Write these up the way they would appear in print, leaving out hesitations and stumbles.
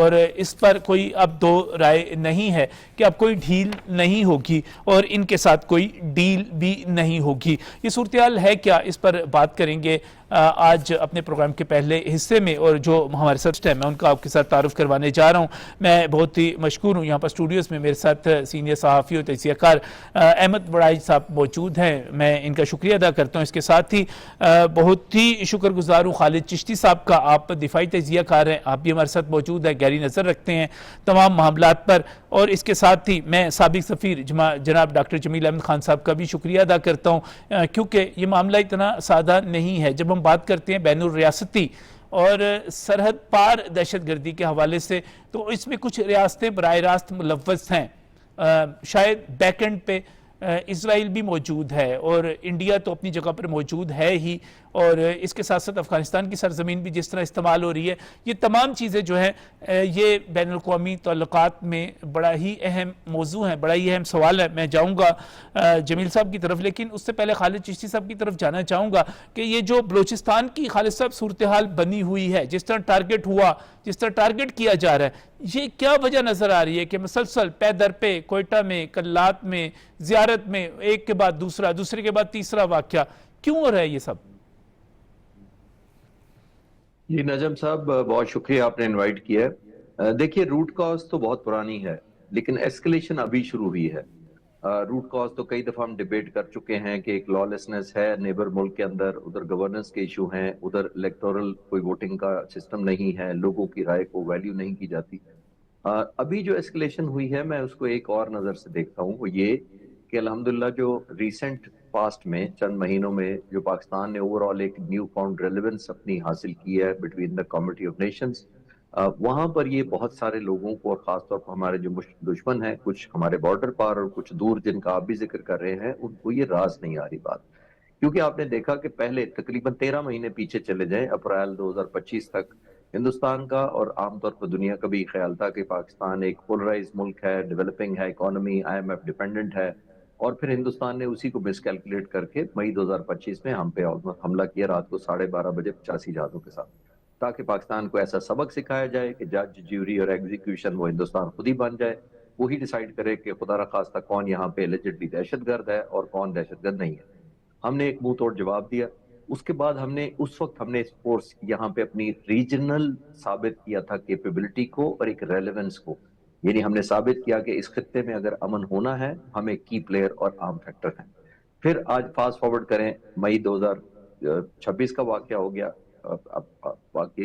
اور اس پر کوئی اب دو رائے نہیں ہے کہ اب کوئی ڈھیل نہیں ہوگی اور ان کے ساتھ کوئی ڈیل بھی نہیں ہوگی. یہ صورتحال ہے کیا, اس پر بات کریں گے آج اپنے پروگرام کے پہلے حصے میں, اور جو ہمارے ساتھ ہیں میں ان کا آپ کے ساتھ تعارف کروانے جا رہا ہوں. میں بہت ہی مشکور ہوں, یہاں پر اسٹوڈیوز میں میرے ساتھ سینئر صحافی اور تجزیہ کار احمد بڑائی صاحب موجود ہیں, میں ان کا شکریہ ادا کرتا ہوں. اس کے ساتھ ہی بہت ہی شکر گزار ہوں خالد چشتی صاحب کا, آپ دفاعی تجزیہ کار ہیں, آپ بھی ہمارے ساتھ موجود ہیں, گہری نظر رکھتے ہیں تمام معاملات پر. اور اس کے ساتھ ہی میں سابق سفیر جناب ڈاکٹر جمیل احمد خان صاحب کا بھی شکریہ ادا کرتا ہوں, کیونکہ یہ معاملہ اتنا سادہ نہیں ہے. جب ہم بات کرتے ہیں بین الریاستی اور سرحد پار دہشت گردی کے حوالے سے, تو اس میں کچھ ریاستیں براہ راست ملوث ہیں, شاید بیک اینڈ پہ اسرائیل بھی موجود ہے, اور انڈیا تو اپنی جگہ پر موجود ہے ہی, اور اس کے ساتھ ساتھ افغانستان کی سرزمین بھی جس طرح استعمال ہو رہی ہے. یہ تمام چیزیں جو ہیں یہ بین الاقوامی تعلقات میں بڑا ہی اہم موضوع ہیں, بڑا ہی اہم سوال ہے. میں جاؤں گا جمیل صاحب کی طرف, لیکن اس سے پہلے خالد چشتی صاحب کی طرف جانا چاہوں گا کہ یہ جو بلوچستان کی خالد صاحب صورتحال بنی ہوئی ہے, جس طرح ٹارگٹ ہوا, جس طرح ٹارگٹ کیا جا رہا ہے, یہ کیا وجہ نظر آ رہی ہے کہ مسلسل پے در پہ کوئٹہ میں, کلات میں, زیارت میں ایک کے بعد دوسرا, دوسرے کے بعد تیسرا واقعہ, کیوں ہو رہا ہے یہ سب؟ جی نجم صاحب بہت شکریہ آپ نے انوائٹ کیا ہے. دیکھیے روٹ کاز تو بہت پرانی ہے, لیکن ایسکلیشن ابھی شروع ہوئی ہے. روٹ کاز تو کئی دفعہ ہم ڈیبیٹ کر چکے ہیں کہ ایک لالسنس ہے نیبر ملک کے اندر, ادھر گورننس کے ایشو ہیں, ادھر الیکٹورل کوئی ووٹنگ کا سسٹم نہیں ہے, لوگوں کی رائے کو ویلیو نہیں کی جاتی. ابھی جو ایسکلیشن ہوئی ہے میں اس کو ایک اور نظر سے دیکھتا ہوں, وہ یہ کہ الحمدللہ جو ریسنٹ پاسٹ میں چند مہینوں میں جو پاکستان نے اوورآل ایک نیو فاؤنڈ ریلیونس اپنی حاصل کی ہے between the community of nations, وہاں پر یہ بہت سارے لوگوں کو, اور خاص طور پر ہمارے جو دشمن ہیں کچھ ہمارے بارڈر پر اور کچھ دور جن کا آپ بھی ذکر کر رہے ہیں, ان کو یہ راز نہیں آ رہی بات. کیونکہ آپ نے دیکھا کہ پہلے تقریباً 13 مہینے پیچھے چلے جائیں, اپریل 2025 تک ہندوستان کا اور عام طور پر دنیا کا بھی خیال تھا کہ پاکستان ایک پولرائز ملک ہے, ڈیولپنگ ہے, اکانومی IMF ڈیپینڈنٹ ہے, اور پھر ہندوستان نے اسی کو مس کیلکولیٹ کر کے مئی 2025 میں ہم پہ حملہ کیا رات کو 12:30 بجے 85 جہازوں کے ساتھ, تاکہ پاکستان کو ایسا سبق سکھایا جائے کہ جج, جیوری اور ایگزیکیوشن وہ ہندوستان خود ہی بن جائے, وہی ڈیسائیڈ کرے کہ خدا نخواستہ کون یہاں پہ ایلیجڈلی دہشت گرد ہے اور کون دہشت گرد نہیں ہے. ہم نے ایک منہ توڑ جواب دیا. اس کے بعد اس وقت ہم نے اس فورس یہاں پہ اپنی ریجنل ثابت کیا تھا کیپیبلٹی کو اور ایک ریلیونس کو, یعنی ہم نے ثابت کیا کہ اس خطے میں اگر امن ہونا ہے ہم ایک کی پلیئر اور عام فیکٹر ہیں. پھر آج فاسٹ فارورڈ کریں, مئی 2026 کا واقعہ ہو گیا.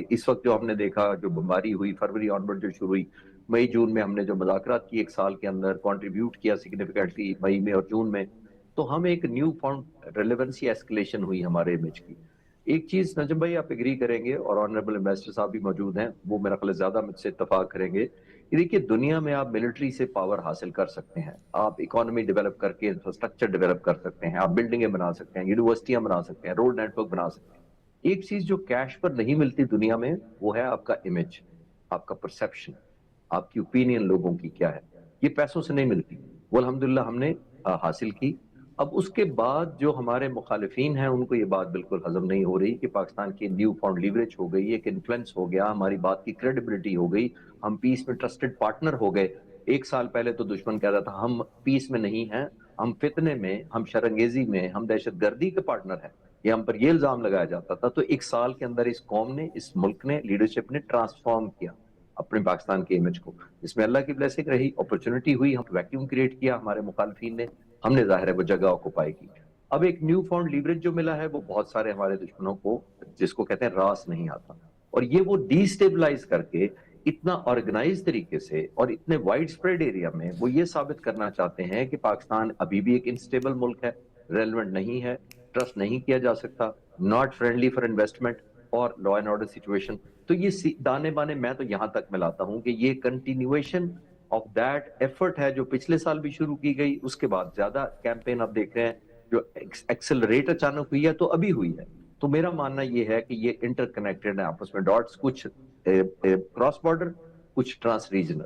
اس وقت جو ہم نے دیکھا جو بمباری ہوئی فروری آنورڈ جو شروع ہوئی, مئی جون میں ہم نے جو مذاکرات کی ایک سال کے اندر کنٹریبیوٹ کیا سگنیفیکنٹلی مئی میں اور جون میں, تو ہم ایک نیو فاؤنڈ ریلیونسی ایسکلیشن ہوئی ہمارے امیج کی. ایک چیز نجم بھائی آپ ایگری کریں گے, اور آنریبل ایمبیسڈر صاحب بھی موجود ہیں, وہ میرا خیال زیادہ مجھ سے اتفاق کریں گے, کہ دیکھیے دنیا میں آپ ملٹری سے پاور حاصل کر سکتے ہیں, آپ اکانومی ڈیولپ کر کے انفراسٹرکچر ڈیولپ کر سکتے ہیں, آپ بلڈنگیں بنا سکتے ہیں, یونیورسٹیاں بنا سکتے ہیں, روڈ نیٹ ورک بنا سکتے ہیں. ایک چیز جو کیش پر نہیں ملتی دنیا میں وہ ہے آپ کا امیج, آپ کا پرسیپشن, آپ کی اوپینین لوگوں کی کیا ہے. یہ پیسوں سے نہیں ملتی, وہ الحمدللہ ہم نے حاصل کی. اب اس کے بعد جو ہمارے مخالفین ہیں ان کو یہ بات بالکل ہضم نہیں ہو رہی کہ پاکستان کی نیو فاؤنڈ لیوریج ہو گئی, ایک انفلوئنس ہو گیا, ہماری بات کی کریڈیبلٹی ہو گئی, ہم پیس میں ٹرسٹڈ پارٹنر ہو گئے. 1 سال پہلے تو دشمن کہتا تھا ہم پیس میں نہیں ہیں, ہم فتنے میں, ہم شرنگیزی میں, ہم دہشت گردی کے پارٹنر ہیں, یہ ہم پر یہ الزام لگایا جاتا تھا. تو 1 سال کے اندر اس قوم نے, اس ملک نے, لیڈرشپ نے ٹرانسفارم کیا اپنے پاکستان کے امیج کو, جس میں اللہ کی بلیسنگ رہی, اپرچونٹی ہوئی, ہم ویکیوم کریٹ کیا ہمارے مخالفین نے, ہم نے ظاہر ہے وہ جگہ آکوپائی کی. اب ایک نیو فاؤنڈ لیوریج جو ملا ہے وہ بہت سارے ہمارے دشمنوں کو, جس کو کہتے ہیں راس نہیں آتا, اور یہ وہ ڈی سٹیبلائز کر کے اتنا آرگنائز طریقے سے اور اتنے وائڈ سپریڈ ایریا میں وہ یہ ثابت کرنا چاہتے ہیں کہ پاکستان ابھی بھی ایک انسٹیبل ملک ہے, ریلیونٹ نہیں ہے, ٹرسٹ نہیں کیا جا سکتا, ناٹ فرینڈلی فار انویسٹمنٹ اور لا اینڈ آرڈر سچویشن. تو یہ دانے بانے میں تو یہاں تک ملاتا ہوں کہ یہ کنٹینیویشن آف دیٹ ایفرٹ ہے جو پچھلے سال بھی شروع کی گئی, اس کے بعد زیادہ کیمپین آپ دیکھ رہے ہیں جو ایکسلریٹ اچانک ہوئی ہے تو ابھی ہوئی ہے. تو میرا ماننا یہ ہے کہ یہ انٹر کنیکٹڈ ہے آپس میں, ڈاٹس کچھ کراس بارڈر, کچھ ٹرانس ریجنل.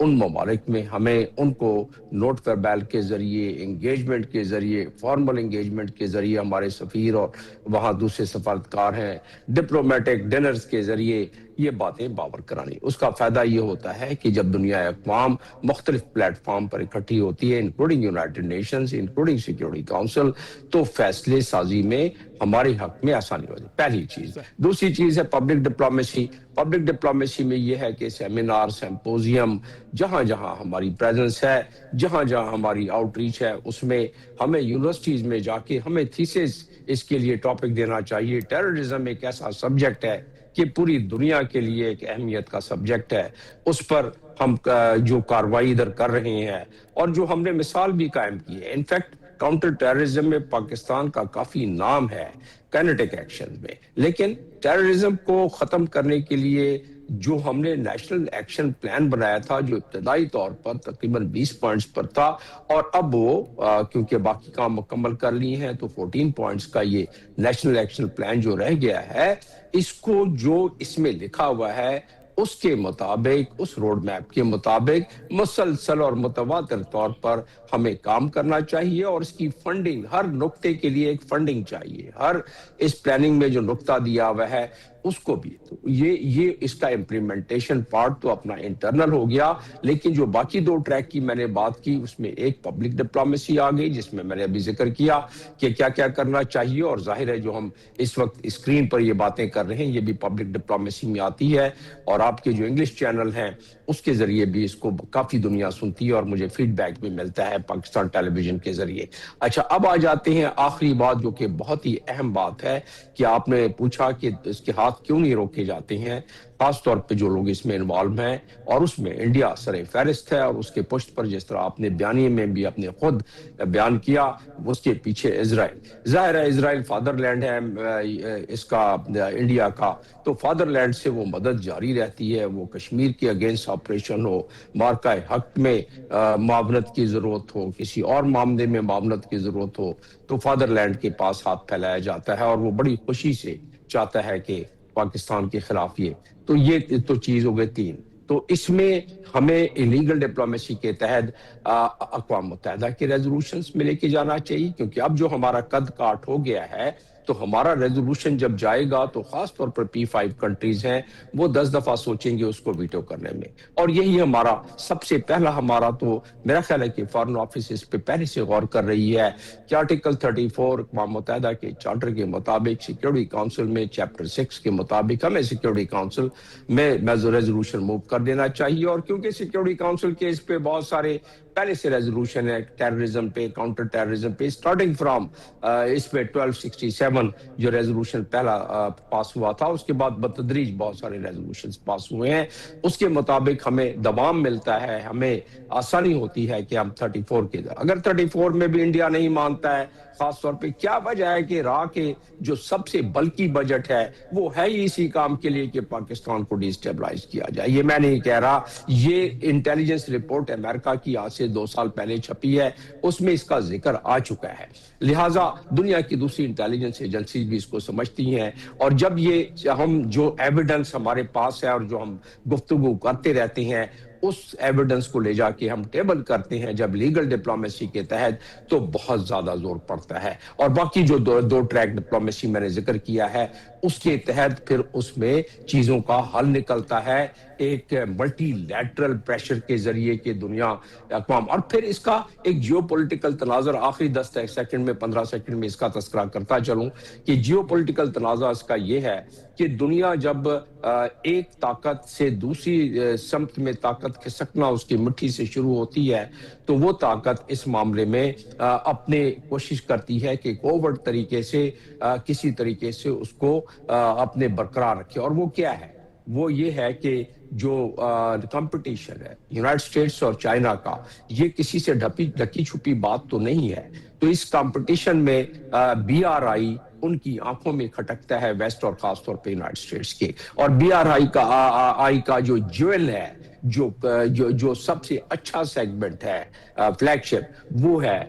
ان ممالک میں ہمیں ان کو نوٹ ویربال کے ذریعے، انگیجمنٹ کے ذریعے، فارمل انگیجمنٹ کے ذریعے ہمارے سفیر اور وہاں دوسرے سفارتکار ہیں، ڈپلومیٹک ڈنرز کے ذریعے یہ باتیں باور کرانی۔ اس کا فائدہ یہ ہوتا ہے کہ جب دنیا اقوام مختلف پلیٹ فارم پر اکٹھی ہوتی ہے، including United nations, including security council, تو فیصلے سازی میں ہمارے حق میں آسانی ہوتی ہے، پہلی چیز۔ دوسری چیز ہے پبلک ڈپلومیسی۔ پبلک ڈپلومیسی میں یہ ہے کہ سیمینار، سمپوزیم، جہاں جہاں ہماری پریزنس ہے، جہاں جہاں ہماری آؤٹ ریچ ہے، اس میں ہمیں یونیورسٹیز میں جا کے ہمیں تھیسس اس کے لیے ٹاپک دینا چاہیے۔ ٹیررزم ایک ایسا سبجیکٹ ہے کہ پوری دنیا کے لیے ایک اہمیت کا سبجیکٹ ہے، اس پر ہم جو کارروائی ادھر کر رہے ہیں اور جو ہم نے مثال بھی قائم کی ہے۔ انفیکٹ کاؤنٹر ٹیررزم میں پاکستان کا کافی نام ہے کائنیٹک ایکشن میں، لیکن ٹیررزم کو ختم کرنے کے لیے جو ہم نے نیشنل ایکشن پلان بنایا تھا، جو ابتدائی طور پر تقریباً 20 پوائنٹس پر تھا، اور اب وہ کیونکہ باقی کام مکمل کر لی ہیں تو 14 پوائنٹس کا یہ نیشنل ایکشن پلان جو رہ گیا ہے، اس کو جو اس میں لکھا ہوا ہے اس کے مطابق، اس روڈ میپ کے مطابق مسلسل اور متواتر طور پر ہمیں کام کرنا چاہیے، اور اس کی فنڈنگ، ہر نقطے کے لیے ایک فنڈنگ چاہیے، ہر اس پلاننگ میں جو نقطہ دیا ہوا ہے اس کو بھی۔ تو یہ اس کا امپلیمنٹیشن پارٹ تو اپنا انٹرنل ہو گیا، لیکن جو باقی دو ٹریک کی میں نے بات کی، اس میں ایک پبلک ڈپلومیسی آ گئی، جس میں میں نے ابھی ذکر کیا کہ کیا کیا کرنا چاہیے، اور ظاہر ہے جو ہم اس وقت اسکرین پر یہ باتیں کر رہے ہیں یہ بھی پبلک ڈپلومیسی میں آتی ہے، اور آپ کے جو انگلش چینل ہیں اس کے ذریعے بھی اس کو کافی دنیا سنتی ہے، اور مجھے فیڈ بیک بھی ملتا ہے پاکستان ٹیلی ویژن کے ذریعے۔ اچھا، اب آ جاتے ہیں آخری بات، جو کہ بہت ہی اہم بات ہے، کہ آپ نے پوچھا کہ اس کے ہاتھ کیوں نہیں روکے جاتے ہیں، خاص طور پہ جو لوگ اس میں انوالو ہیں، اور اس میں انڈیا سر فہرست ہے، اور اس کے پشت پر جس طرح آپ نے بیانیے میں بھی اپنے خود بیان کیا، اس کے پیچھے اسرائیل۔ ظاہر ہے اسرائیل فادر لینڈ ہے اس کا، انڈیا کا، تو فادر لینڈ سے وہ مدد جاری رہتی ہے، وہ کشمیر کے اگینسٹ آپریشن ہو، مارکہ حق میں معاونت کی ضرورت ہو، کسی اور معاملے میں معاونت کی ضرورت ہو، تو فادر لینڈ کے پاس ہاتھ پھیلایا جاتا ہے، اور وہ بڑی خوشی سے چاہتا ہے کہ پاکستان کے خلاف یہ تو چیز ہو گئی تین۔ تو اس میں ہمیں ایلیگل ڈپلومیسی کے تحت اقوام متحدہ کے ریزولوشنز میں لے کے جانا چاہیے، کیونکہ اب جو ہمارا قد کاٹ ہو گیا ہے تو ہمارا ریزولوشن جب جائے گا تو خاص طور پر P5 کنٹریز ہیں، وہ 10 دفعہ سوچیں گے اس کو ویٹو کرنے میں، اور یہی ہمارا سب سے پہلا، ہمارا تو میرا خیال ہے کہ فارن آفس اس پہ پہلے سے غور کر رہی ہے کہ آرٹیکل 34 اقوام متحدہ کے چارٹر کے مطابق سیکیورٹی کونسل میں چیپٹر 6 کے مطابق ہمیں سیکیورٹی کونسل میں ریزولوشن موو کر دینا چاہیے، اور کیونکہ سیکیورٹی کونسل کے اس پہ بہت سارے پہلے سے ریزولوشن ہے، ٹیررزم پہ، کاؤنٹر ٹیررزم پہ، سٹارٹنگ فرام اس پہ 1267 جو ریزولوشن پہلا پاس ہوا تھا، اس کے بعد بتدریج بہت سارے ریزولوشنز پاس ہوئے ہیں، اس کے مطابق ہمیں دوام ملتا ہے، ہمیں آسانی ہوتی ہے کہ ہم 34 کے، اگر 34 میں بھی انڈیا نہیں مانتا ہے، خاص طور پہ کیا وجہ ہے کہ راہ کے جو سب سے بلکی بجٹ ہے وہ ہے ہی اسی کام کے لیے کہ پاکستان کو ڈی اسٹیبلائز کیا جائے۔ یہ میں نہیں کہہ رہا، یہ انٹیلیجنس رپورٹ امریکہ کی آج سے 2 سال پہلے چھپی ہے، اس میں اس کا ذکر آ چکا ہے، لہٰذا دنیا کی دوسری انٹیلیجنس ایجنسیز بھی اس کو سمجھتی ہیں، اور جب یہ ہم جو ایویڈنس ہمارے پاس ہے اور جو ہم گفتگو کرتے رہتے ہیں، اس ایویڈنس کو لے جا کے ہم ٹیبل کرتے ہیں جب لیگل ڈپلومیسی کے تحت، تو بہت زیادہ زور پڑتا ہے، اور باقی جو دو ٹریک ڈپلومیسی میں نے ذکر کیا ہے اس کے تحت پھر اس میں چیزوں کا حل نکلتا ہے ایک ملٹی لیٹرل پریشر کے ذریعے کہ دنیا اقوام، اور پھر اس کا ایک جیو پولیٹیکل تناظر، آخری 10 سیکنڈ میں 15 سیکنڈ میں اس کا تذکرہ کرتا چلوں کہ جیو پولیٹیکل تناظر اس کا یہ ہے کہ دنیا جب ایک طاقت سے دوسری سمت میں طاقت کھسکنا اس کی مٹھی سے شروع ہوتی ہے، تو وہ طاقت اس معاملے میں اپنے کوشش کرتی ہے کہ کوورٹ طریقے سے کسی طریقے سے اس کو اپنے برقرار رکھے، اور وہ کیا ہے؟ وہ یہ ہے کہ جو کمپٹیشن ہے یونائٹڈ اسٹیٹس اور چائنا کا، یہ کسی سے ڈھکی چھپی بات تو نہیں ہے، تو اس کمپٹیشن میں BRI ان کی آنکھوں میں کھٹکتا ہے، ویسٹ اور خاص طور پہ یونائٹڈ اسٹیٹس کے، اور BRI کا جو جویل ہے، جو سب سے اچھا سیگمنٹ ہے، فلیگ شپ، وہ ہے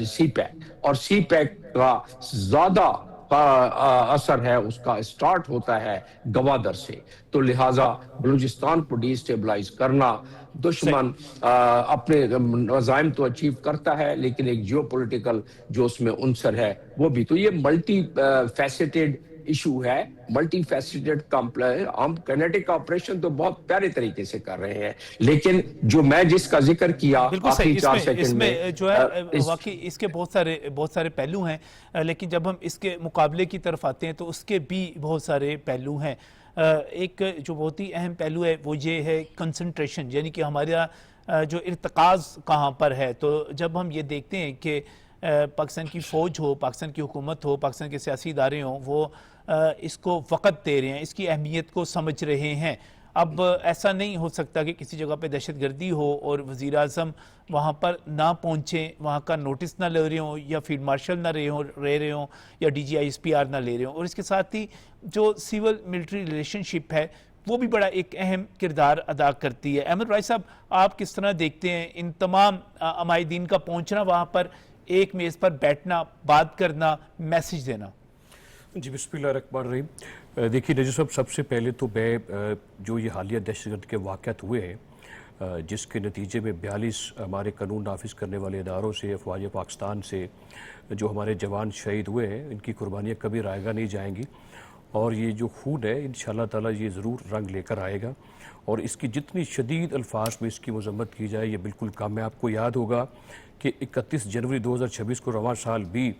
سی پیک، اور سی پیک کا زیادہ اثر ہے اس کا سٹارٹ ہوتا ہے گوادر سے. تو لہٰذا بلوچستان کو ڈی اسٹیبلائز کرنا، دشمن اپنے عزائم تو اچیو کرتا ہے لیکن ایک جیو پولیٹیکل جو اس میں عنصر ہے وہ بھی. تو یہ ملٹی فیسیٹڈ ایشو ہے، ملٹی فیسیٹڈ ہم کینیٹک آپریشن تو بہت پیارے طریقے سے کر رہے ہیں، لیکن جو میں جس کا ذکر کیا بالکل آخری صحیح. 4 اس سیکنڈ میں جو ہے واقعی اس کے بہت سارے پہلو ہیں، لیکن جب ہم اس کے مقابلے کی طرف آتے ہیں تو اس کے بھی بہت سارے پہلو ہیں. ایک جو بہت ہی اہم پہلو ہے وہ یہ ہے کنسنٹریشن، یعنی کہ ہمارا جو ارتکاز کہاں پر ہے. تو جب ہم یہ دیکھتے ہیں کہ پاکستان کی فوج ہو، پاکستان کی حکومت ہو، پاکستان کے سیاسی ادارے ہوں، وہ اس کو وقت دے رہے ہیں، اس کی اہمیت کو سمجھ رہے ہیں. اب ایسا نہیں ہو سکتا کہ کسی جگہ پہ دہشت گردی ہو اور وزیر اعظم وہاں پر نہ پہنچیں، وہاں کا نوٹس نہ لے رہے ہوں، یا فیلڈ مارشل نہ رہے ہوں، یا D G I S P R نہ لے رہے ہوں. اور اس کے ساتھ ہی جو سول ملٹری ریلیشن شپ ہے وہ بھی بڑا ایک اہم کردار ادا کرتی ہے. احمد رائی صاحب، آپ کس طرح دیکھتے ہیں ان تمام عمائدین کا پہنچنا وہاں پر، ایک میز پر بیٹھنا، بات کرنا، میسج دینا؟ جی بسم اللہ الرحمن الرحیم. دیکھیے نجیب صاحب، سب سے پہلے تو میں جو یہ حالیہ دہشت گرد کے واقعات ہوئے ہیں جس کے نتیجے میں 42 ہمارے قانون نافذ کرنے والے اداروں سے، افواج پاکستان سے جو ہمارے جوان شہید ہوئے ہیں، ان کی قربانیاں کبھی رائیگاں نہیں جائیں گی. اور یہ جو خون ہے انشاءاللہ تعالیٰ یہ ضرور رنگ لے کر آئے گا، اور اس کی جتنی شدید الفاظ میں اس کی مذمت کی جائے یہ بالکل کم ہے. آپ کو یاد ہوگا کہ 31 جنوری 2026 کو رواں سال بھی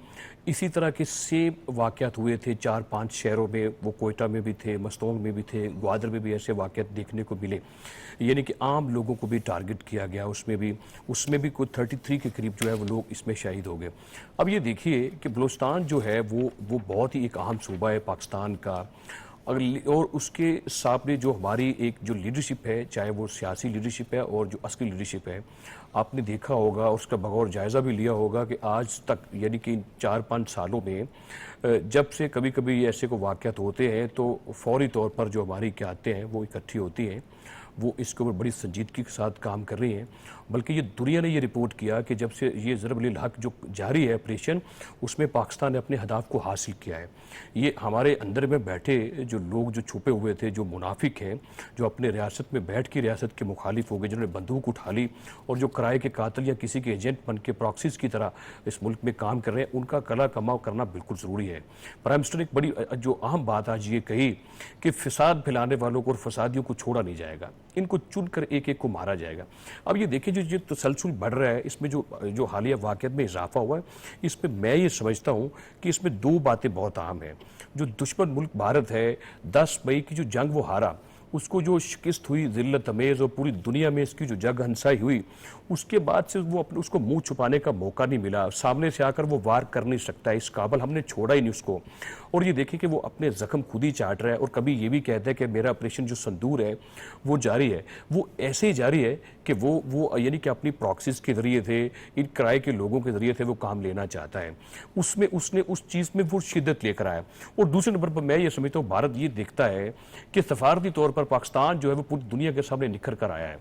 اسی طرح کے سیم واقعات ہوئے تھے 4-5 شہروں میں. وہ کوئٹہ میں بھی تھے، مستونگ میں بھی تھے، گوادر میں بھی ایسے واقعات دیکھنے کو ملے، یعنی کہ عام لوگوں کو بھی ٹارگٹ کیا گیا. اس میں بھی کوئی 33 کے قریب جو ہے وہ لوگ اس میں شہید ہو گئے. اب یہ دیکھیے کہ بلوچستان جو ہے وہ بہت ہی ایک اہم صوبہ ہے پاکستان کا، اور اس کے سامنے جو ہماری ایک جو لیڈرشپ ہے، چاہے وہ سیاسی لیڈرشپ ہے اور جو عسکری لیڈرشپ ہے، آپ نے دیکھا ہوگا، اس کا بغور جائزہ بھی لیا ہوگا کہ آج تک یعنی کہ 4-5 سالوں میں جب سے کبھی کبھی ایسے کو واقعات ہوتے ہیں تو فوری طور پر جو ہماری قیادتیں ہیں وہ اکٹھی ہوتی ہیں، وہ اس کے اوپر بڑی سنجیدگی کے ساتھ کام کر رہی ہیں. بلکہ یہ دنیا نے یہ رپورٹ کیا کہ جب سے یہ ضرب للحق جو جاری ہے آپریشن، اس میں پاکستان نے اپنے ہدف کو حاصل کیا ہے. یہ ہمارے اندر میں بیٹھے جو لوگ جو چھپے ہوئے تھے، جو منافق ہیں، جو اپنے ریاست میں بیٹھ کے ریاست کے مخالف ہو گئے، جنہوں نے بندوق اٹھا لی اور جو کرائے کے قاتل یا کسی کے ایجنٹ بن کے پراکسیز کی طرح اس ملک میں کام کر رہے ہیں، ان کا کلا کماؤ کرنا بالکل ضروری ہے. پرائم منسٹر نے ایک بڑی جو اہم بات آج یہ کہی کہ فساد پھیلانے والوں کو اور فسادیوں کو چھوڑا نہیں جائے گا، ان کو چن کر ایک ایک کو مارا جائے گا. اب یہ دیکھیں جو تسلسل بڑھ رہا ہے، اس میں جو حالیہ واقعات میں اضافہ ہوا ہے، اس میں یہ سمجھتا ہوں کہ اس میں 2 باتیں بہت اہم ہیں. جو دشمن ملک بھارت ہے، 10 مئی کی جو جنگ وہ ہارا، اس کو جو شکست ہوئی ذلت امیز اور پوری دنیا میں اس کی جو جگ ہنسائی ہوئی، اس کے بعد سے وہ اس کو منہ چھپانے کا موقع نہیں ملا. سامنے سے آ کر وہ وار کر نہیں سکتا، اس قابل ہم نے چھوڑا ہی نہیں اس کو. اور یہ دیکھیں کہ وہ اپنے زخم خود ہی چاٹ رہا ہے، اور کبھی یہ بھی کہتا ہے کہ میرا آپریشن جو سندور ہے وہ جاری ہے. وہ ایسے ہی جاری ہے کہ وہ یعنی کہ اپنی پراکسیز کے ذریعے تھے، ان کرائے کے لوگوں کے ذریعے تھے وہ کام لینا چاہتا ہے. اس نے اس چیز میں وہ شدت لے کر آیا. اور دوسرے نمبر پر میں یہ سمجھتا ہوں بھارت یہ دیکھتا ہے کہ سفارتی طور پر پاکستان جو ہے وہ پوری دنیا کے سامنے نکھر کر آیا ہے.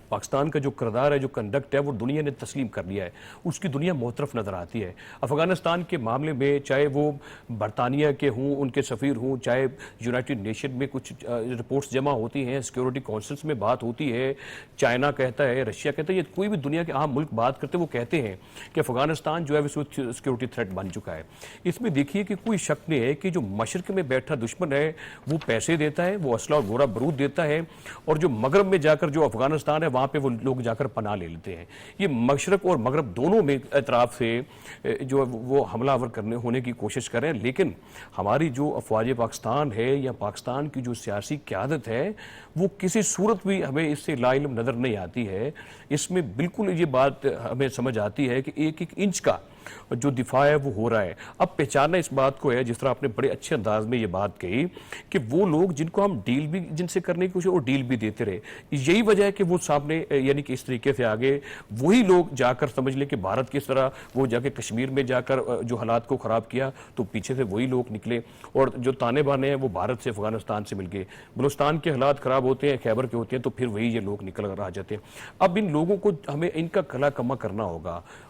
پاکستان کا جو کردار ہے، جو کنڈکٹ ہے، وہ دنیا نے تسلیم کر لیا ہے، اس کی دنیا معترف نظر آتی ہے. افغانستان کے معاملے میں چاہے وہ برطانیہ کے ہوں، ان کے سفیر ہوں، چاہے یونائٹڈ نیشن میں کچھ رپورٹس جمع ہوتی ہیں، سیکیورٹی کونسلز میں بات ہوتی ہے، چائنا کہتا ہے، رشیا کہتا ہے، یہ کوئی بھی دنیا کے اہم ملک بات کرتے وہ کہتے ہیں کہ افغانستان جو ہے وہ سیکیورٹی تھریٹ بن چکا ہے. اس میں دیکھیے کہ کوئی شک نہیں ہے کہ جو مشرق میں بیٹھا دشمن ہے وہ پیسے دیتا ہے، وہ اسلحہ اور گورا بارود دیتا ہے، اور جو مغرب میں جا کر جو افغانستان ہے وہاں پہ وہ لوگ جا کر پناہ لے لیتے ہیں. یہ مشرق اور مغرب دونوں میں اطراف سے جو وہ حملہ آور ہونے کی کوشش کر رہے ہیں. لیکن ہماری جو افواج پاکستان ہے یا پاکستان کی جو سیاسی قیادت ہے وہ کسی صورت بھی ہمیں اس سے لا علم نظر نہیں آتی ہے. اس میں بالکل یہ بات ہمیں سمجھ آتی ہے کہ ایک ایک انچ کا جو دفاع ہے وہ ہو رہا ہے. اب پہچاننا اس بات کو ہے، جس طرح آپ نے بڑے اچھے انداز میں یہ بات کہی کہ وہ لوگ جن کو ہم ڈیل بھی جن سے کرنے کی کوشش اور ڈیل بھی دیتے رہے، یہی وجہ ہے کہ وہ سامنے یعنی کہ اس طریقے سے آگے وہی لوگ جا کر سمجھ لیں کہ بھارت کس طرح وہ جا کے کشمیر میں جا کر جو حالات کو خراب کیا، تو پیچھے سے وہی لوگ نکلے اور جو تانے بانے ہیں وہ بھارت سے افغانستان سے مل گئے. بلوچستان کے حالات خراب ہوتے ہیں، خیبر کے ہوتے ہیں، تو پھر وہی یہ لوگ نکل کر آ جاتے ہیں. اب ان لوگوں کو ہمیں ان کا کلا کما کرنا ہوگا.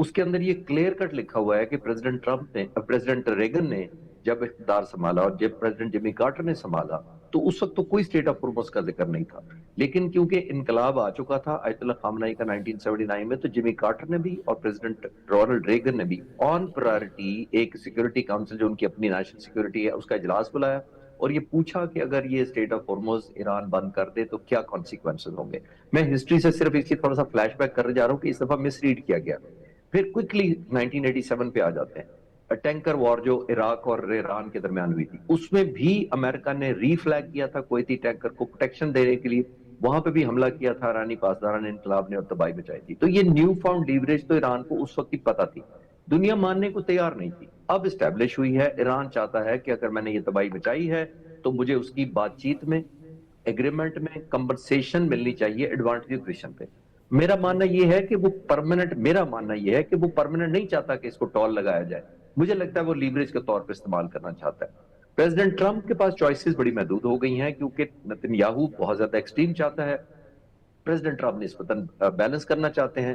اس کے اندر یہ کلیئر کٹ لکھا ہوا ہے کہ پریزیڈنٹ ریگن نے جب اقتدار سنبھالا اور جب پریزیڈنٹ جمی کارٹر نے سنبھالا تو اس وقت تو کوئی اسٹیٹ آف ہارمز کا ذکر نہیں تھا، لیکن کیونکہ انقلاب آ چکا تھا آیت اللہ خامنہئی کا 1979 میں، تو جمی کارٹر نے بھی اور پریزیڈنٹ رونلڈ ریگن نے بھی آن پرائرٹی ایک سیکورٹی کاؤنسل جو ان کی اپنی نیشنل سیکورٹی ہے اس کا اجلاس بلایا اور یہ پوچھا کہ اگر یہ اسٹیٹ آف ہارمز ایران بند کر دے تو کیا کانسیکوینسز ہوں گے۔ میں ہسٹری سے صرف اس کی تھوڑا سا فلیش بیک کرنے جا رہا ہوں کہ اس دفعہ مس ریڈ کیا گیا۔ پھر کوئکلی 1987 پہ آ جاتے ہیں، ٹینکر وار جو عراق اور ایران کے درمیان ہوئی تھی، اس میں بھی امریکہ نے ری فلیگ کیا تھا کویتی ٹینکر کو پروٹیکشن دینے کے لیے، وہاں پہ بھی حملہ کیا تھا ایرانی پاسداران انقلاب نے اور تباہی مچائی تھی۔ تو یہ نیو فاؤنڈ لیوریج تو ایران کو اس وقت ہی پتا تھی، دنیا ماننے کو تیار نہیں تھی، اب اسٹیبلش ہوئی ہے۔ ایران چاہتا ہے کہ اگر میں نے یہ تباہی مچائی ہے تو مجھے اس کی بات چیت میں، ایگریمنٹ میں کمپنسیشن ملنی چاہیے ایڈوانٹیج پوزیشن پہ۔ میرا ماننا یہ ہے کہ وہ پرماننٹ نہیں چاہتا کہ اس کو ٹول لگایا جائے، مجھے لگتا ہے وہ لیوریج کے طور پہ استعمال کرنا چاہتا ہے۔ پریزیڈنٹ ٹرمپ کے پاس چوائسز بڑی محدود ہو گئی ہیں کیونکہ نتن یاہو بہت زیادہ ایکسٹریم چاہتا ہے، پریزیڈنٹ ٹرمپ نسبتاً بیلنس کرنا چاہتے ہیں۔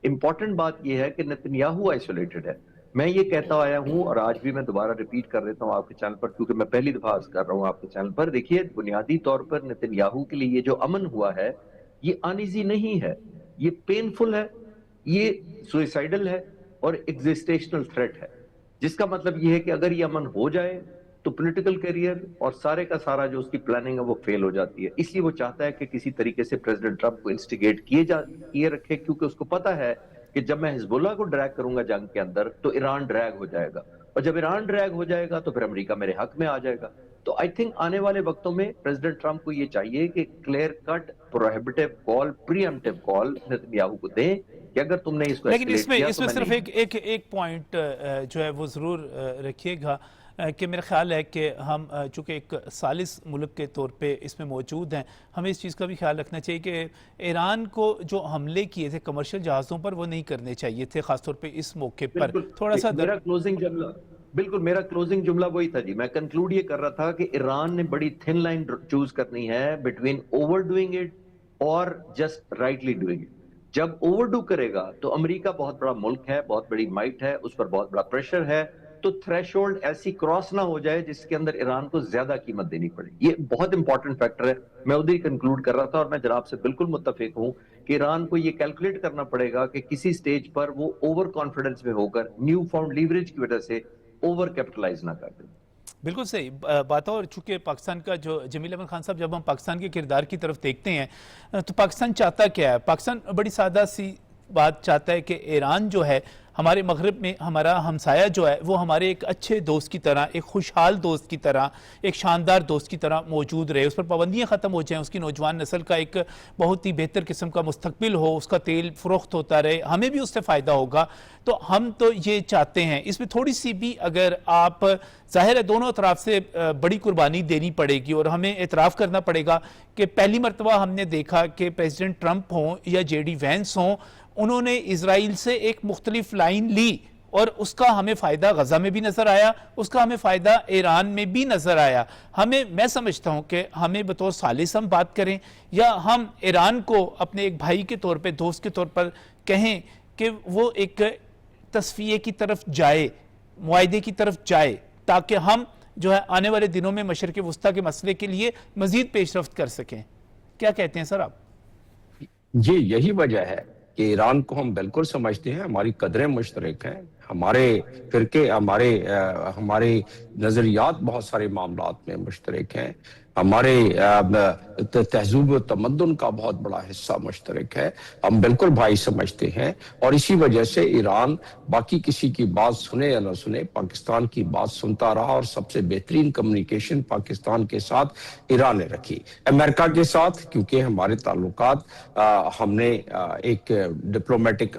امپورٹنٹ بات یہ ہے کہ نتن یاہو آئسولیٹڈ ہے۔ میں یہ کہتا آیا ہوں اور آج بھی میں دوبارہ ریپیٹ کر دیتا ہوں آپ کے چینل پر، کیونکہ میں پہلی دفعہ عرض کر رہا ہوں آپ کے چینل پر، دیکھیے بنیادی طور پر نتن یاہو کے لیے یہ جو امن ہوا ہے یہ انیزی نہیں ہے، یہ پینفل ہے، یہ سوئسائڈل ہے اور ایگزسٹیشنل تھریٹ ہے، جس کا مطلب یہ ہے کہ اگر یہ امن ہو جائے تو پولیٹیکل کیریئر اور سارے کا سارا جو اس کی پلاننگ ہے وہ فیل ہو جاتی ہے۔ اس لیے وہ چاہتا ہے کہ کسی طریقے سے پریزیڈنٹ ٹرمپ کو انسٹیگیٹ کیے رکھے، کیونکہ اس کو پتا ہے کہ جب میں حزب اللہ کو ڈریگ کروں گا جنگ کے اندر تو ایران ڈریگ ہو جائے گا، اور جب ایران ڈریگ ہو جائے گا تو پھر امریکہ میرے حق میں آ جائے گا۔ تو آئی تھنک آنے والے وقتوں میں پریزیڈنٹ ٹرمپ کو یہ چاہیے کہ کلیئر کٹ پروہیبٹیو کال، پری ایمپٹیو کال نتن یاہو کو دیں کہ اگر تم نے اس کو لیکن اس میں صرف نہیں۔ ایک پوائنٹ جو ہے وہ ضرور رکھیے گا کہ میرا خیال ہے کہ ہم چونکہ ایک ثالث ملک کے طور پہ اس میں موجود ہیں، ہمیں اس چیز کا بھی خیال رکھنا چاہیے کہ ایران کو جو حملے کیے تھے کمرشل جہازوں پر وہ نہیں کرنے چاہیے تھے، خاص طور پہ اس موقع پر تھوڑا سا میرا کلوزنگ جملہ وہی تھا جی، میں کنکلوڈ یہ کر رہا تھا کہ ایران نے بڑی تھن لائن چوز کرنی ہے بٹوین اوور ڈوئنگ اٹ اور جسٹ رائٹلی ڈوئنگ اٹ۔ جب اوور ڈو کرے گا تو امریکہ بہت بڑا ملک ہے، بہت بڑی مائٹ ہے، اس پر بہت بڑا پریشر ہے، تو تھریش ہولڈ ایسی کراس نہ ہو جائے جس کے اندر ایران کو زیادہ قیمت دینی پڑے۔ یہ بہت امپورٹنٹ فیکٹر ہے، میں ادھر ہی کنکلوڈ کر رہا تھا، اور میں جناب سے بالکل متفق ہوں کہ ایران کو یہ کیلکولیٹ کرنا پڑے گا کہ کسی سٹیج پر وہ اوور کانفیڈنس میں ہو کر نیو فاؤنڈ لیوریج کی وجہ سے اوور کیپٹلائز نہ کر دیں۔ بالکل صحیح بات ہے، اور چونکہ پاکستان کا جو جمیل احمد خان صاحب، جب ہم پاکستان کے کردار کی طرف دیکھتے ہیں تو پاکستان چاہتا کیا ہے؟ پاکستان بڑی سادہ سی بات چاہتا ہے کہ ایران جو ہے ہمارے مغرب میں ہمارا ہمسایہ جو ہے وہ ہمارے ایک اچھے دوست کی طرح، ایک خوشحال دوست کی طرح، ایک شاندار دوست کی طرح موجود رہے، اس پر پابندیاں ختم ہو جائیں، اس کی نوجوان نسل کا ایک بہت ہی بہتر قسم کا مستقبل ہو، اس کا تیل فروخت ہوتا رہے، ہمیں بھی اس سے فائدہ ہوگا۔ تو ہم تو یہ چاہتے ہیں، اس میں تھوڑی سی بھی اگر آپ، ظاہر ہے دونوں اطراف سے بڑی قربانی دینی پڑے گی، اور ہمیں اعتراف کرنا پڑے گا کہ پہلی مرتبہ ہم نے دیکھا کہ پریزیڈنٹ ٹرمپ ہوں یا جے ڈی وینس ہوں، انہوں نے اسرائیل سے ایک مختلف لائن لی، اور اس کا ہمیں فائدہ غزہ میں بھی نظر آیا، اس کا ہمیں فائدہ ایران میں بھی نظر آیا۔ میں سمجھتا ہوں کہ ہمیں بطور ثالث ہم بات کریں، یا ہم ایران کو اپنے ایک بھائی کے طور پہ، دوست کے طور پر کہیں کہ وہ ایک تصفیے کی طرف جائے، معاہدے کی طرف جائے، تاکہ ہم جو ہے آنے والے دنوں میں مشرق وسطیٰ کے مسئلے کے لیے مزید پیش رفت کر سکیں۔ کیا کہتے ہیں سر آپ؟ جی، یہی وجہ ہے کہ ایران کو ہم بالکل سمجھتے ہیں، ہماری قدریں مشترک ہیں، ہمارے فرقے، ہمارے نظریات بہت سارے معاملات میں مشترک ہیں، ہمارے تہذیب و تمدن کا بہت بڑا حصہ مشترک ہے، ہم بالکل بھائی سمجھتے ہیں، اور اسی وجہ سے ایران باقی کسی کی بات سنے یا نہ سنے، پاکستان کی بات سنتا رہا، اور سب سے بہترین کمیونیکیشن پاکستان کے ساتھ ایران نے رکھی۔ امریکہ کے ساتھ کیونکہ ہمارے تعلقات، ہم نے ایک ڈپلومیٹک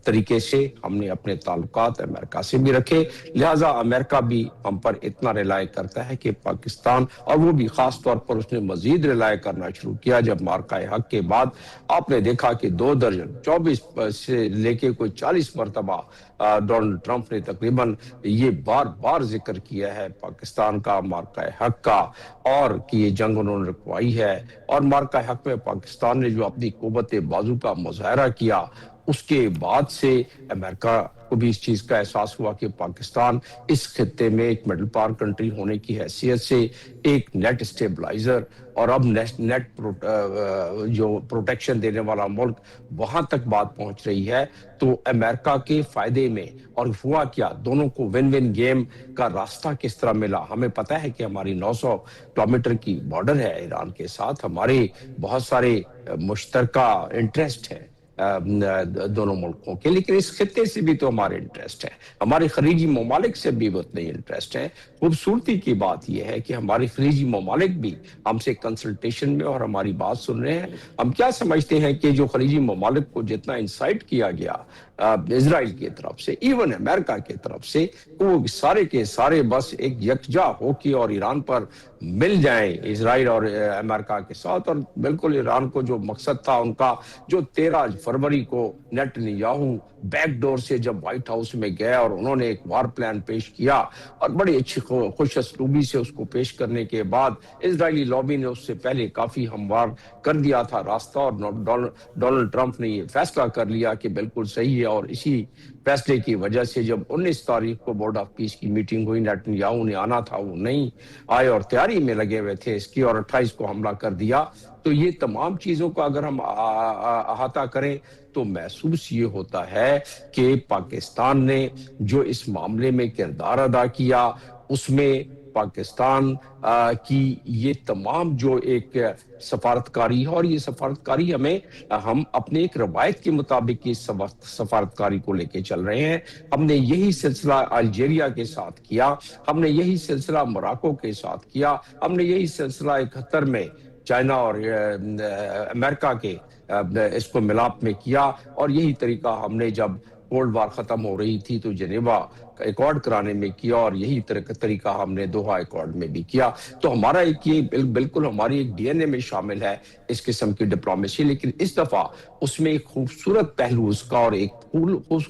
طریقے سے ہم نے اپنے تعلقات امریکہ سے بھی رکھے، لہٰذا امریکہ بھی ہم پر اتنا ریلائی کرتا ہے کہ پاکستان، اور وہ بھی خاص طور پر اس نے مزید ریلائی کرنا شروع کیا جب مارکہ حق کے بعد آپ نے دیکھا کہ 2 درجن 24 سے لے کے کوئی 40 مرتبہ ڈونلڈ ٹرمپ نے تقریباً یہ بار بار ذکر کیا ہے پاکستان کا، مارکہ حق کا، اور کہ یہ جنگ انہوں نے رکوائی ہے، اور مارکہ حق میں پاکستان نے جو اپنی قوت بازو کا مظاہرہ کیا اس کے بعد سے امریکہ کو بھی اس چیز کا احساس ہوا کہ پاکستان اس خطے میں ایک مڈل پاور کنٹری ہونے کی حیثیت سے ایک نیٹ اسٹیبلائزر اور اب نیٹ جو پروٹیکشن دینے والا ملک، وہاں تک بات پہنچ رہی ہے تو امریکہ کے فائدے میں، اور ہوا کیا، دونوں کو ون ون گیم کا راستہ کس طرح ملا۔ ہمیں پتہ ہے کہ ہماری 900 کلومیٹر کی بارڈر ہے ایران کے ساتھ، ہمارے بہت سارے مشترکہ انٹرسٹ ہیں دونوں ملکوں کے، لیکن اس خطے سے بھی تو ہمارے انٹرسٹ ہے، ہمارے خلیجی ممالک سے بھی اتنے انٹرسٹ ہیں۔ خوبصورتی کی بات یہ ہے کہ ہمارے خلیجی ممالک بھی ہم سے کنسلٹیشن میں اور ہماری بات سن رہے ہیں۔ ہم کیا سمجھتے ہیں کہ جو خلیجی ممالک کو جتنا انسائٹ کیا گیا اسرائیل کی طرف سے، ایون امریکہ کی طرف سے، وہ سارے کے سارے بس ایک یکجا ہو کے اور ایران پر مل جائیں اسرائیل اور امریکہ کے ساتھ، اور بالکل ایران کو جو مقصد تھا ان کا، جو 13 فروری کو نیتنیاہو بیک ڈور سے جب وائٹ ہاؤس میں گیا اور انہوں نے ایک وار پلان پیش کیا اور بڑی اچھی خوش اسلوبی سے اس کو پیش کرنے کے بعد اسرائیلی لابی نے اس سے پہلے کافی ہموار کر دیا تھا راستہ، اور ڈونلڈ ٹرمپ نے یہ فیصلہ کر لیا کہ بالکل صحیح ہے، اور اسی فیصلے کی وجہ سے جب 19 تاریخ کو بورڈ آف پیس کی میٹنگ ہوئی، نیتنیاہو نے آنا تھا، وہ نہیں آئے اور تیاری میں لگے ہوئے تھے اس کی، اور 28 کو حملہ کر دیا۔ تو یہ تمام چیزوں کا اگر ہم احاطہ کریں تو محسوس یہ ہوتا ہے کہ پاکستان نے جو اس معاملے میں کردار ادا کیا، اس میں پاکستان کی یہ تمام جو ایک سفارتکاری ہے، اور یہ سفارتکاری ہم اپنے ایک روایت کے مطابق اس سفارتکاری کو لے کے چل رہے ہیں۔ ہم نے یہی سلسلہ الجیریا کے ساتھ کیا، ہم نے یہی سلسلہ موراکو کے ساتھ کیا، ہم نے یہی سلسلہ 71 میں چائنا اور امریکہ کے اس کو ملاپ میں کیا، اور یہی طریقہ ہم نے جب کولڈ وار ختم ہو رہی تھی تو جنیوا ایکارڈ کرانے میں کیا، اور یہی طریقہ ہم نے دوحہ ایکارڈ میں بھی کیا۔ تو ہمارا ایک یہ بالکل ہماری ایک ڈی این اے میں شامل ہے اس قسم کی ڈپلومیسی، لیکن اس دفعہ اس میں ایک خوبصورت پہلو اس کا اور ایک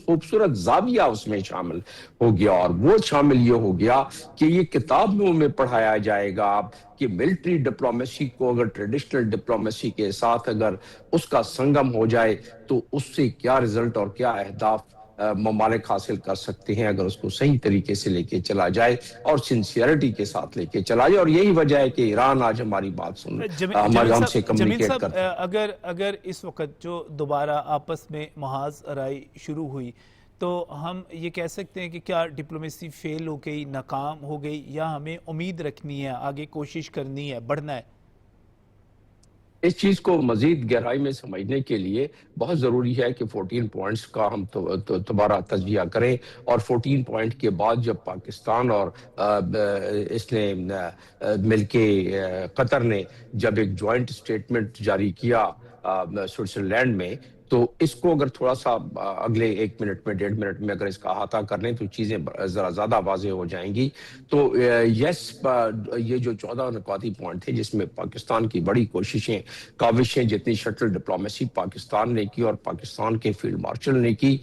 خوبصورت زاویہ اس میں شامل ہو گیا، اور وہ شامل یہ ہو گیا کہ یہ کتابوں میں پڑھایا جائے گا کہ ملٹری ڈپلومیسی کو اگر ٹریڈیشنل ڈپلومیسی کے ساتھ اگر اس کا سنگم ہو جائے تو اس سے کیا رزلٹ اور کیا اہداف ممالک حاصل کر سکتے ہیں اگر اس کو صحیح طریقے سے لے کے چلا جائے اور سنسیئرٹی کے ساتھ لے کے چلا جائے۔ اور یہی وجہ ہے کہ ایران آج ہماری بات سن ہم سے کمیونیکیٹ کرتا ہے۔ اگر اس وقت جو دوبارہ آپس میں محاذ آرائی شروع ہوئی تو ہم یہ کہہ سکتے ہیں کہ کیا ڈپلومیسی فیل ہو گئی، ناکام ہو گئی، یا ہمیں امید رکھنی ہے، آگے کوشش کرنی ہے، بڑھنا ہے؟ اس چیز کو مزید گہرائی میں سمجھنے کے لیے بہت ضروری ہے کہ 14 پوائنٹس کا ہم دوبارہ تجزیہ کریں، اور 14 پوائنٹ کے بعد جب پاکستان اور اس نے مل کے قطر نے جب ایک جوائنٹ سٹیٹمنٹ جاری کیا سوئٹزرلینڈ میں، تو اس کو اگر تھوڑا سا اگلے 1 منٹ میں 1.5 منٹ میں اگر اس کا احاطہ کر لیں تو چیزیں ذرا زیادہ واضح ہو جائیں گی۔ تو یہ جو 14 نکاتی پوائنٹ تھے جس میں پاکستان کی بڑی کوششیں، کاوشیں، جتنی شٹل ڈپلومیسی پاکستان نے کی اور پاکستان کے فیلڈ مارشل نے کی،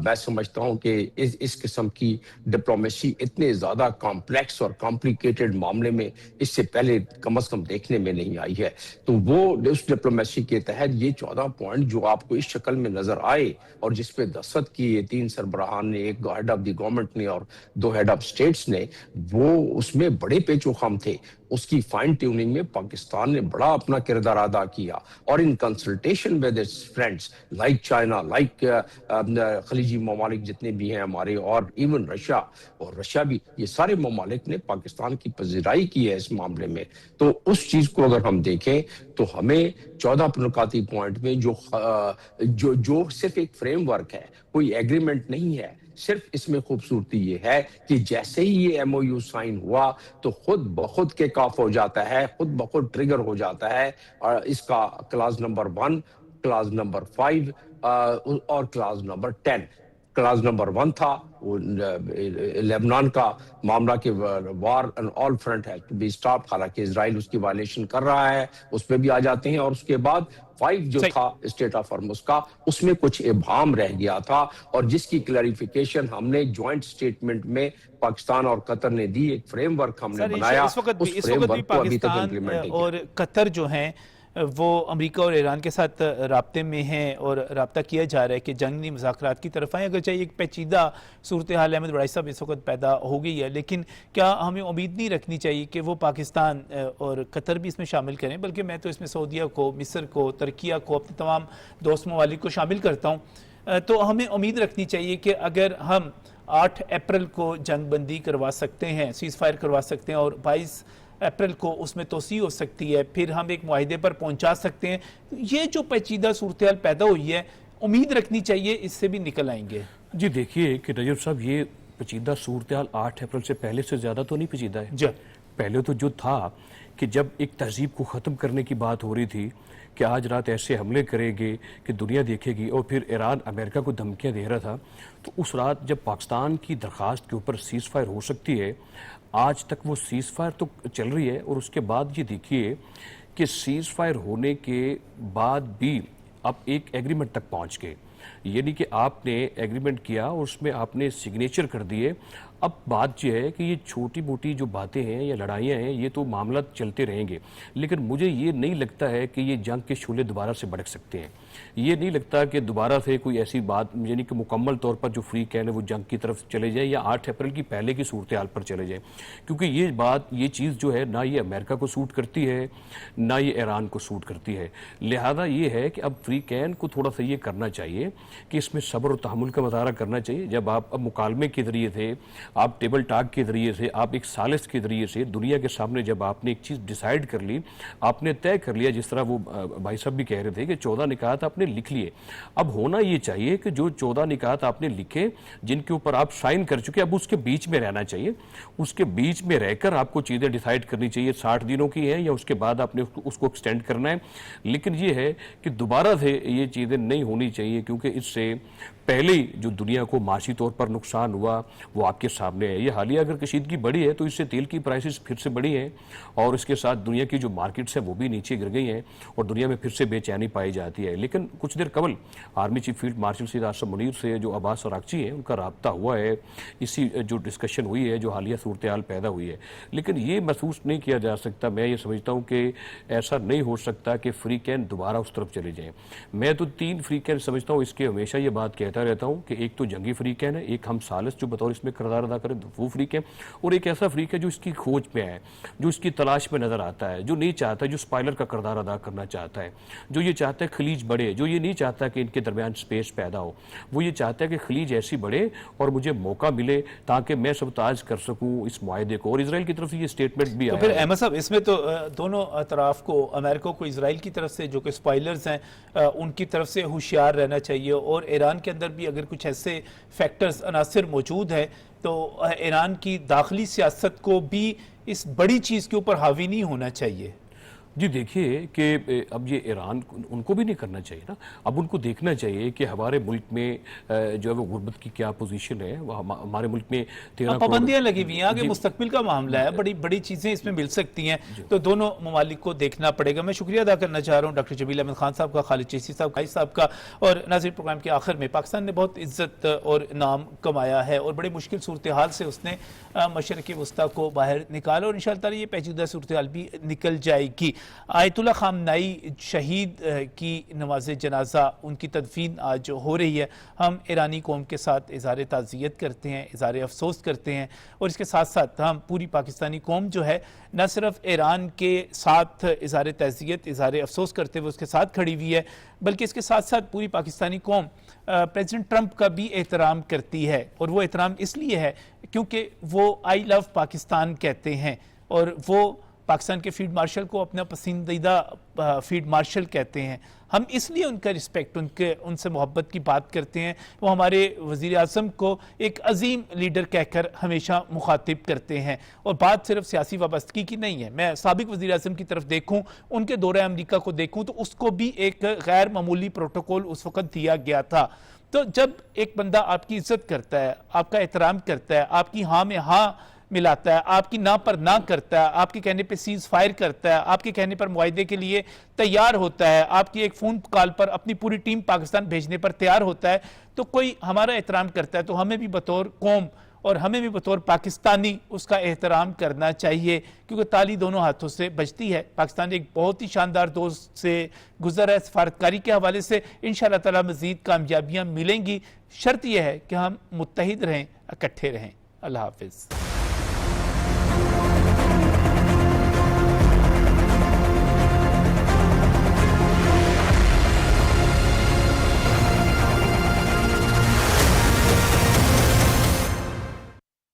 میں سمجھتا ہوں کہ اس قسم کی ڈپلومیسی اتنے زیادہ کمپلیکس اور کمپلیکیٹڈ معاملے میں اس سے پہلے کم از کم دیکھنے میں نہیں آئی ہے۔ تو وہ اس ڈپلومیسی کے تحت یہ 14 پوائنٹ جو آپ کو اس شکل میں نظر آئے اور جس پہ دستخط کیے 3 سربراہان نے، ایک ہیڈ آف دی گورنمنٹ نے اور 2 ہیڈ آف سٹیٹس نے، وہ اس میں بڑے پیچ و خم تھے۔ اس کی فائن ٹیوننگ میں پاکستان نے بڑا اپنا کردار ادا کیا، اور in consultation with its friends like China, like خلیجی ممالک جتنے بھی ہیں ہمارے، اور ایون رشیا بھی، یہ سارے ممالک نے پاکستان کی پذیرائی کی ہے اس معاملے میں۔ تو اس چیز کو اگر ہم دیکھیں تو ہمیں 14 نکاتی پوائنٹ میں جو صرف ایک فریم ورک ہے، کوئی ایگریمنٹ نہیں ہے، صرف اس میں خوبصورتی یہ ہے کہ جیسے ہی یہ ایم او یو سائن ہوا تو خود بخود کک آف ہو جاتا ہے، خود بخود ٹریگر ہو جاتا ہے، اور اس کا کلاز نمبر 1، کلاز نمبر 5 اور کلاز نمبر 10۔ کلاز نمبر 1 تھا وہ لیبنان کا معاملہ کے وار ان آل فرنٹ ہے ٹو بی اسٹاپ، حالانکہ اسرائیل اس کی وائلیشن کر رہا ہے، اس پہ بھی آ جاتے ہیں۔ اور اس کے بعد 5 جو تھا اسٹیٹ آف ہرمز کا، اس میں کچھ ابہام رہ گیا تھا، اور جس کی کلیریفیکیشن ہم نے جوائنٹ سٹیٹمنٹ میں پاکستان اور قطر نے دی، ایک فریم ورک ہم نے بنایا، اس وقت بھی پاکستان اور قطر جو ہیں وہ امریکہ اور ایران کے ساتھ رابطے میں ہیں اور رابطہ کیا جا رہا ہے کہ جنگی مذاکرات کی طرف آئیں، اگرچہ ایک پیچیدہ صورتحال احمد وڑائی صاحب اس وقت پیدا ہو گئی ہے، لیکن کیا ہمیں امید نہیں رکھنی چاہیے کہ وہ پاکستان اور قطر بھی اس میں شامل کریں، بلکہ میں تو اس میں سعودیہ کو، مصر کو، ترکیہ کو، اپنے تمام دوست ممالک کو شامل کرتا ہوں، تو ہمیں امید رکھنی چاہیے کہ اگر ہم 8 اپریل کو جنگ بندی کروا سکتے ہیں، سیز فائر کروا سکتے ہیں، اور 22 اپریل کو اس میں توسیع ہو سکتی ہے، پھر ہم ایک معاہدے پر پہنچا سکتے ہیں، یہ جو پیچیدہ صورتحال پیدا ہوئی ہے امید رکھنی چاہیے اس سے بھی نکل آئیں گے۔ جی دیکھیے کہ رجب صاحب یہ پیچیدہ صورتحال 8 اپریل سے پہلے سے زیادہ تو نہیں پیچیدہ ہے۔ پہلے تو جو تھا کہ جب ایک تہذیب کو ختم کرنے کی بات ہو رہی تھی کہ آج رات ایسے حملے کرے گے کہ دنیا دیکھے گی، اور پھر ایران امریکہ کو دھمکیاں دے رہا تھا، تو اس رات جب پاکستان کی درخواست کے اوپر سیز فائر ہو سکتی ہے، آج تک وہ سیز فائر تو چل رہی ہے، اور اس کے بعد یہ دیکھیے کہ سیز فائر ہونے کے بعد بھی اب ایک ایگریمنٹ تک پہنچ گئے، یعنی کہ آپ نے ایگریمنٹ کیا اور اس میں آپ نے سگنیچر کر دیے۔ اب بات یہ ہے کہ یہ چھوٹی موٹی جو باتیں ہیں یا لڑائیاں ہیں یہ تو معاملات چلتے رہیں گے، لیکن مجھے یہ نہیں لگتا ہے کہ یہ جنگ کے شعلے دوبارہ سے بھڑک سکتے ہیں، یہ نہیں لگتا کہ دوبارہ سے کوئی ایسی بات یعنی کہ مکمل طور پر جو فری کین ہے وہ جنگ کی طرف چلے جائیں یا 8 اپریل کی پہلے کی صورتحال پر چلے جائیں، کیونکہ یہ چیز جو ہے نہ یہ امریکہ کو سوٹ کرتی ہے نہ یہ ایران کو سوٹ کرتی ہے۔ لہذا یہ ہے کہ اب فری کین کو تھوڑا سا یہ کرنا چاہیے کہ اس میں صبر و تحمل کا مظاہرہ کرنا چاہیے۔ جب آپ اب مکالمے کے ذریعے سے، آپ ٹیبل ٹاک کے ذریعے سے، آپ ایک ثالث کے ذریعے سے دنیا کے سامنے جب آپ نے ایک چیز ڈیسائیڈ کر لی، آپ نے طے کر لیا، جس طرح وہ بھائی صاحب بھی کہہ رہے تھے کہ 14 نکات آپ نے لکھ لیے، اب ہونا یہ چاہیے کہ جو 14 نکات آپ نے لکھے جن کے اوپر آپ سائن کر چکے، اب اس کے بیچ میں رہنا چاہیے، اس کے بیچ میں رہ کر آپ کو چیزیں ڈیسائیڈ کرنی چاہیے 60 دنوں کی ہیں یا اس کے بعد آپ نے اس کو ایکسٹینڈ کرنا ہے، لیکن یہ ہے کہ دوبارہ سے یہ چیزیں نہیں ہونی چاہیے، کیونکہ اس سے پہلے جو دنیا کو معاشی طور پر نقصان ہوا وہ آپ کے سامنے ہے۔ یہ حالیہ اگر کشیدگی بڑھی ہے تو اس سے تیل کی پرائسز پھر سے بڑھی ہیں، اور اس کے ساتھ دنیا کی جو مارکیٹس ہیں وہ بھی نیچے گر گئی ہیں، اور دنیا میں پھر سے بے چینی پائی جاتی ہے۔ لیکن کچھ دیر قبل آرمی چیف فیلڈ مارشل سید آصف منیر سے جو عباس اراغچی ہیں ان کا رابطہ ہوا ہے، اسی جو ڈسکشن ہوئی ہے، جو حالیہ صورتحال پیدا ہوئی ہے، لیکن یہ محسوس نہیں کیا جا سکتا، میں یہ سمجھتا ہوں کہ ایسا نہیں ہو سکتا کہ فری کین دوبارہ اس طرف چلے جائیں۔ میں تو 3 فری کین سمجھتا ہوں، اس کے ہمیشہ یہ بات کہتا رہتا ہوں کہ ایک تو جنگی فری کین ہے، ایک ہم ثالث جو بطور اس میں کردار ادا کریں وہ فری کین، اور ایک ایسا فری کین جو اس کی کھوج میں ہے، جو اس کی تلاش میں نظر آتا ہے، جو نہیں چاہتا، جو اسپائلر کا کردار ادا کرنا چاہتا ہے، جو یہ چاہتا ہے خلیج بڑھے، جو یہ نہیں چاہتا کہ ان کے درمیان سپیس پیدا ہو، وہ یہ چاہتا ہے کہ خلیج ایسی بڑھے اور مجھے موقع ملے تاکہ میں سبتاج کر سکوں اس معاہدے کو، اور اسرائیل کی طرف سے یہ سٹیٹمنٹ بھی تو آیا پھر ہے۔ احمد صاحب اس میں تو دونوں اطراف کو، امریکہ کو اسرائیل کی طرف سے جو کہ اسپائلرز ہیں ان کی طرف سے ہوشیار رہنا چاہیے، اور ایران کے اندر بھی اگر کچھ ایسے فیکٹرز، عناصر موجود ہیں تو ایران کی داخلی سیاست کو بھی اس بڑی چیز کے اوپر حاوی نہیں ہونا چاہیے۔ جی دیکھیے کہ اب یہ ایران ان کو بھی نہیں کرنا چاہیے نا، اب ان کو دیکھنا چاہیے کہ ہمارے ملک میں جو ہے وہ غربت کی کیا پوزیشن ہے، ہمارے ملک میں 13 پابندیاں لگی ہوئی ہیں، آگے مستقبل کا معاملہ ہے، بڑی چیزیں اس میں مل سکتی ہیں، تو دونوں ممالک کو دیکھنا پڑے گا۔ میں شکریہ ادا کرنا چاہ رہا ہوں ڈاکٹر جمیل احمد خان صاحب کا، خالد چیسی صاحب، قائد صاحب کا، اور ناظرین پروگرام کے آخر میں پاکستان نے بہت عزت اور نام کمایا ہے، اور بڑے مشکل صورتحال سے اس نے مشرق وسطیٰ کو باہر نکالا، اور انشاءاللہ تعالی یہ پیچیدہ صورتحال بھی نکل جائے گی۔ آیت اللہ خامنائی شہید کی نماز جنازہ، ان کی تدفین آج ہو رہی ہے، ہم ایرانی قوم کے ساتھ اظہار تعزیت کرتے ہیں، اظہار افسوس کرتے ہیں، اور اس کے ساتھ ساتھ ہم پوری پاکستانی قوم جو ہے نہ صرف ایران کے ساتھ اظہار تعزیت، اظہار افسوس کرتے ہوئے اس کے ساتھ کھڑی ہوئی ہے، بلکہ اس کے ساتھ ساتھ پوری پاکستانی قوم پریزیڈنٹ ٹرمپ کا بھی احترام کرتی ہے، اور وہ احترام اس لیے ہے کیونکہ وہ آئی لو پاکستان کہتے ہیں، اور وہ پاکستان کے فیلڈ مارشل کو اپنا پسندیدہ فیلڈ مارشل کہتے ہیں۔ ہم اس لیے ان کا رسپیکٹ، ان سے محبت کی بات کرتے ہیں، وہ ہمارے وزیر اعظم کو ایک عظیم لیڈر کہہ کر ہمیشہ مخاطب کرتے ہیں، اور بات صرف سیاسی وابستگی کی نہیں ہے۔ میں سابق وزیر اعظم کی طرف دیکھوں، ان کے دورہ امریکہ کو دیکھوں تو اس کو بھی ایک غیر معمولی پروٹوکول اس وقت دیا گیا تھا۔ تو جب ایک بندہ آپ کی عزت کرتا ہے، آپ کا احترام کرتا ہے، آپ کی ہاں میں ہاں ملاتا ہے، آپ کی نہ پر نہ کرتا ہے، آپ کے کہنے پہ سیز فائر کرتا ہے، آپ کے کہنے پر معاہدے کے لیے تیار ہوتا ہے، آپ کی ایک فون کال پر اپنی پوری ٹیم پاکستان بھیجنے پر تیار ہوتا ہے، تو کوئی ہمارا احترام کرتا ہے، تو ہمیں بھی بطور قوم اور ہمیں بھی بطور پاکستانی اس کا احترام کرنا چاہیے، کیونکہ تالی دونوں ہاتھوں سے بجتی ہے۔ پاکستان ایک بہت ہی شاندار دور سے گزر ہے سفارتکاری کے حوالے سے، انشاءاللہ تعالی مزید کامیابیاں ملیں گی، شرط یہ ہے کہ ہم متحد رہیں، اکٹھے رہیں۔ اللہ حافظ۔